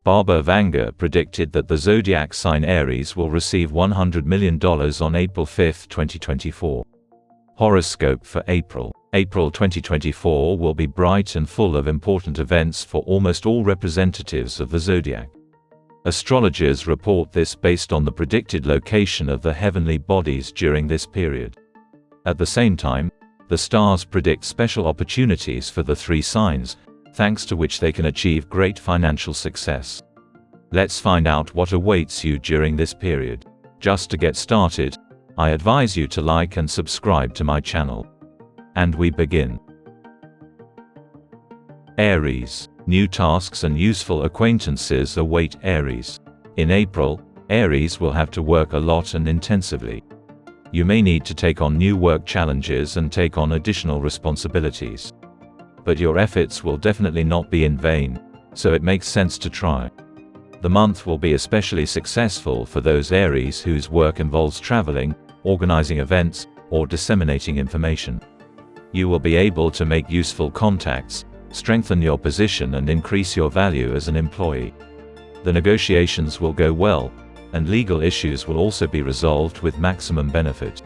Barber Vanga predicted that the zodiac sign Aries will receive $100 million on April 5, 2024. Horoscope for April. April 2024 will be bright and full of important events for almost all representatives of the zodiac. Astrologers report this based on the predicted location of the heavenly bodies during this period. At the same time, the stars predict special opportunities for the three signs, thanks to which they can achieve great financial success. Let's find out what awaits you during this period. Just to get started, I advise you to like and subscribe to my channel. And we begin. Aries. New tasks and useful acquaintances await Aries. In April, Aries will have to work a lot and intensively. You may need to take on new work challenges and take on additional responsibilities. But your efforts will definitely not be in vain, so it makes sense to try. The month will be especially successful for those Aries whose work involves traveling, organizing events, or disseminating information. You will be able to make useful contacts, strengthen your position and increase your value as an employee. The negotiations will go well, and legal issues will also be resolved with maximum benefit.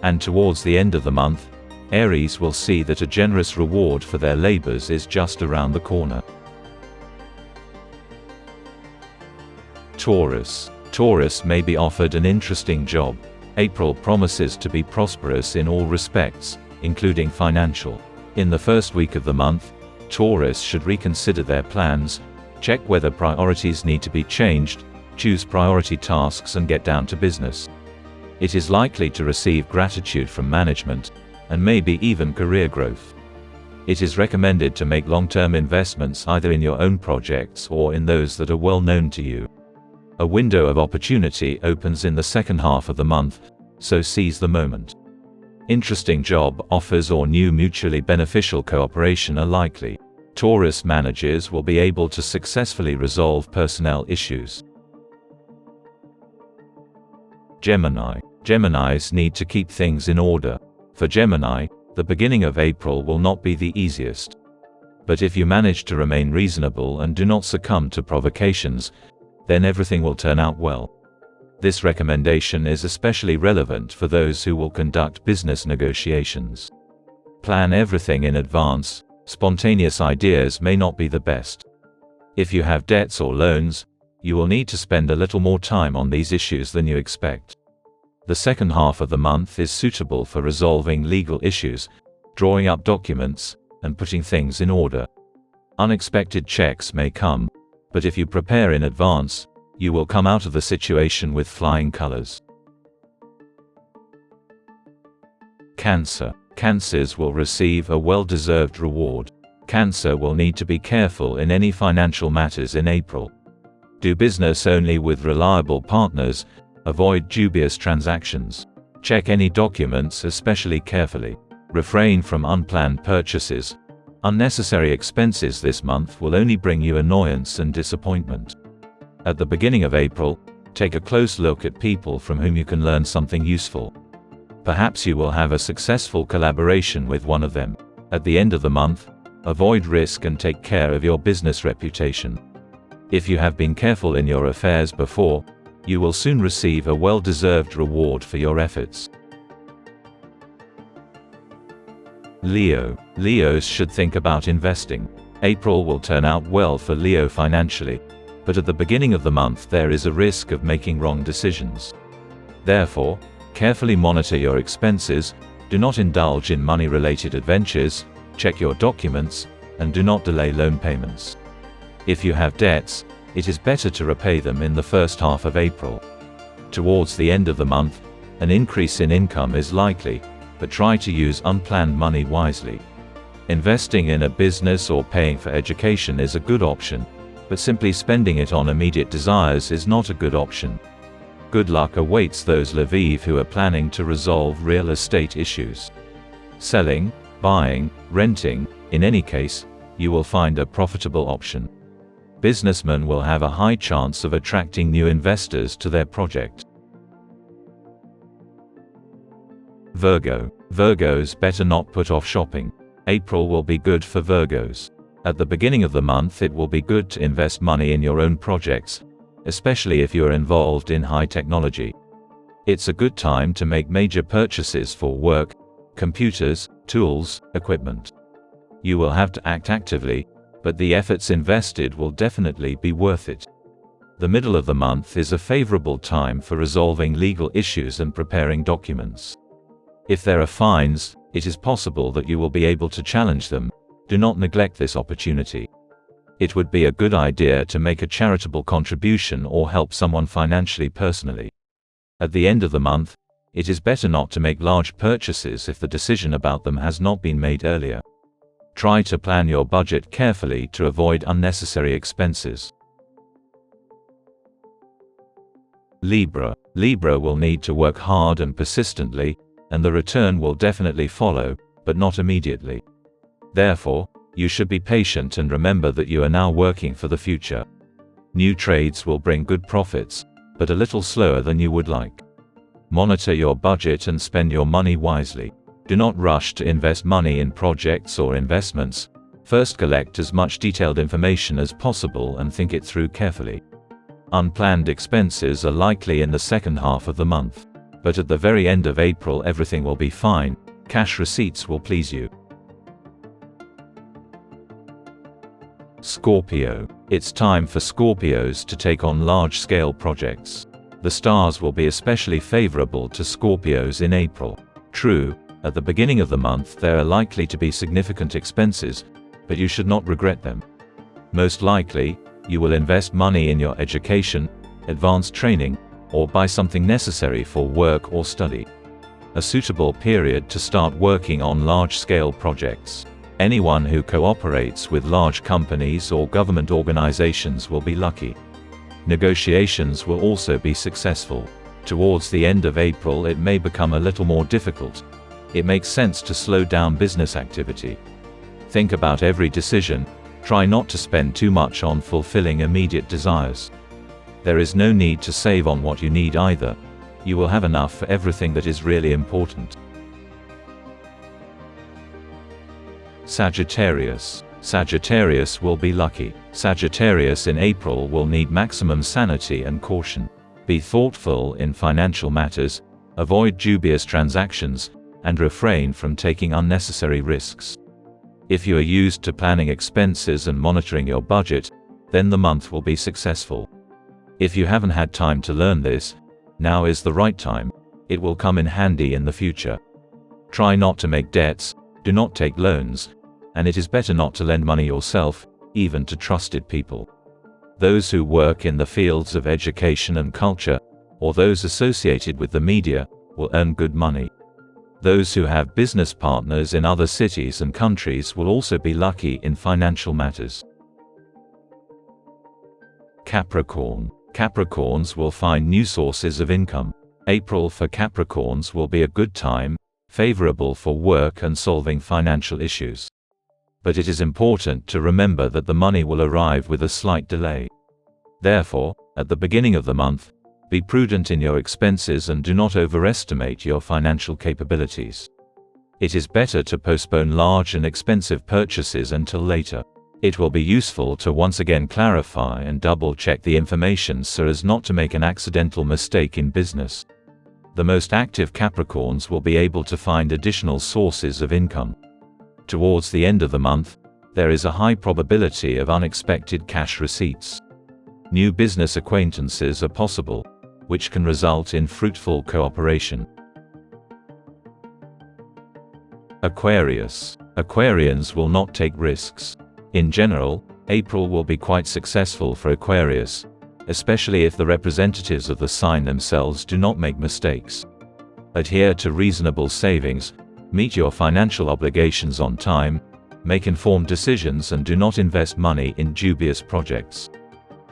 And towards the end of the month, Aries will see that a generous reward for their labors is just around the corner. Taurus. Taurus may be offered an interesting job. April promises to be prosperous in all respects, including financial. In the first week of the month, Taurus should reconsider their plans, check whether priorities need to be changed, choose priority tasks and get down to business. It is likely to receive gratitude from management, and maybe even career growth. It is recommended to make long-term investments either in your own projects or in those that are well known to you. A window of opportunity opens in the second half of the month, so seize the moment. Interesting job offers or new mutually beneficial cooperation are likely. Taurus managers will be able to successfully resolve personnel issues. Gemini. Geminis need to keep things in order. For Gemini, the beginning of April will not be the easiest. But if you manage to remain reasonable and do not succumb to provocations, then everything will turn out well. This recommendation is especially relevant for those who will conduct business negotiations. Plan everything in advance. Spontaneous ideas may not be the best. If you have debts or loans, you will need to spend a little more time on these issues than you expect. The second half of the month is suitable for resolving legal issues, drawing up documents, and putting things in order. Unexpected checks may come, but if you prepare in advance, you will come out of the situation with flying colors. Cancer. Cancers will receive a well-deserved reward. Cancer will need to be careful in any financial matters in April. Do business only with reliable partners, avoid dubious transactions. Check any documents especially carefully. Refrain from unplanned purchases. Unnecessary expenses this month will only bring you annoyance and disappointment. At the beginning of April, take a close look at people from whom you can learn something useful. Perhaps you will have a successful collaboration with one of them. At the end of the month, avoid risk and take care of your business reputation. If you have been careful in your affairs before, you will soon receive a well-deserved reward for your efforts. Leo. Leos should think about investing. April will turn out well for Leo financially, but at the beginning of the month there is a risk of making wrong decisions. Therefore, carefully monitor your expenses, do not indulge in money-related adventures, check your documents, and do not delay loan payments. If you have debts, it is better to repay them in the first half of April. Towards the end of the month, an increase in income is likely, but try to use unplanned money wisely. Investing in a business or paying for education is a good option, but simply spending it on immediate desires is not a good option. Good luck awaits those Lviv who are planning to resolve real estate issues. Selling, buying, renting, in any case, you will find a profitable option. Businessmen will have a high chance of attracting new investors to their project. Virgo. Virgos better not put off shopping. April will be good for Virgos. At the beginning of the month it will be good to invest money in your own projects, especially if you are involved in high technology. It's a good time to make major purchases for work, computers, tools, equipment. You will have to act actively, but the efforts invested will definitely be worth it. The middle of the month is a favorable time for resolving legal issues and preparing documents. If there are fines, it is possible that you will be able to challenge them. Do not neglect this opportunity. It would be a good idea to make a charitable contribution or help someone financially personally. At the end of the month, it is better not to make large purchases if the decision about them has not been made earlier. Try to plan your budget carefully to avoid unnecessary expenses. Libra. Libra will need to work hard and persistently, and the return will definitely follow, but not immediately. Therefore, you should be patient and remember that you are now working for the future. New trades will bring good profits, but a little slower than you would like. Monitor your budget and spend your money wisely. Do not rush to invest money in projects or investments. First, collect as much detailed information as possible and think it through carefully. Unplanned expenses are likely in the second half of the month. But at the very end of April everything will be fine. Cash receipts will please you. Scorpio. It's time for Scorpios to take on large-scale projects. The stars will be especially favorable to Scorpios in April. True, at the beginning of the month there are likely to be significant expenses, but you should not regret them. Most likely, you will invest money in your education, advanced training, or buy something necessary for work or study. A suitable period to start working on large-scale projects. Anyone who cooperates with large companies or government organizations will be lucky. Negotiations will also be successful. Towards the end of April it may become a little more difficult. It makes sense to slow down business activity. Think about every decision. Try not to spend too much on fulfilling immediate desires. There is no need to save on what you need either. You will have enough for everything that is really important. Sagittarius. Sagittarius will be lucky. Sagittarius in April will need maximum sanity and caution. Be thoughtful in financial matters, avoid dubious transactions, and refrain from taking unnecessary risks. If you are used to planning expenses and monitoring your budget, then the month will be successful. If you haven't had time to learn this, now is the right time. It will come in handy in the future. Try not to make debts, do not take loans, and it is better not to lend money yourself, even to trusted people. Those who work in the fields of education and culture, or those associated with the media, will earn good money. Those who have business partners in other cities and countries will also be lucky in financial matters. Capricorn. Capricorns will find new sources of income. April for Capricorns will be a good time, favorable for work and solving financial issues. But it is important to remember that the money will arrive with a slight delay. Therefore, at the beginning of the month, be prudent in your expenses and do not overestimate your financial capabilities. It is better to postpone large and expensive purchases until later. It will be useful to once again clarify and double-check the information so as not to make an accidental mistake in business. The most active Capricorns will be able to find additional sources of income. Towards the end of the month, there is a high probability of unexpected cash receipts. New business acquaintances are possible, which can result in fruitful cooperation. Aquarius. Aquarians will not take risks. In general, April will be quite successful for Aquarius, especially if the representatives of the sign themselves do not make mistakes. Adhere to reasonable savings, meet your financial obligations on time, make informed decisions and do not invest money in dubious projects.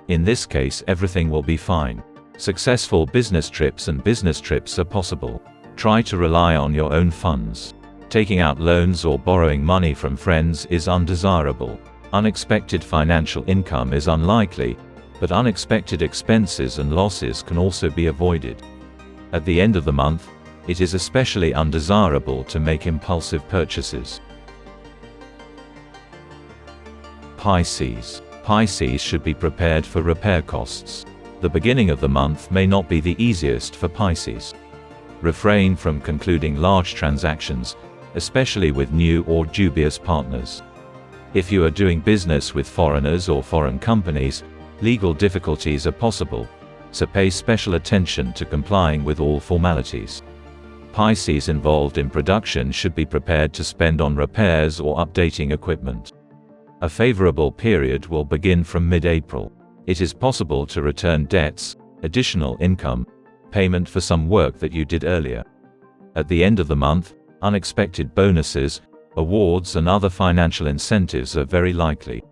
In this case everything will be fine. Successful business trips are possible. Try to rely on your own funds. Taking out loans or borrowing money from friends is undesirable. Unexpected financial income is unlikely, but unexpected expenses and losses can also be avoided. At the end of the month, it is especially undesirable to make impulsive purchases. Pisces. Pisces should be prepared for repair costs. The beginning of the month may not be the easiest for Pisces. Refrain from concluding large transactions, especially with new or dubious partners. If you are doing business with foreigners or foreign companies, legal difficulties are possible, so pay special attention to complying with all formalities. Pisces involved in production should be prepared to spend on repairs or updating equipment. A favorable period will begin from mid-April. It is possible to return debts, additional income, payment for some work that you did earlier. At the end of the month, unexpected bonuses, awards and other financial incentives are very likely.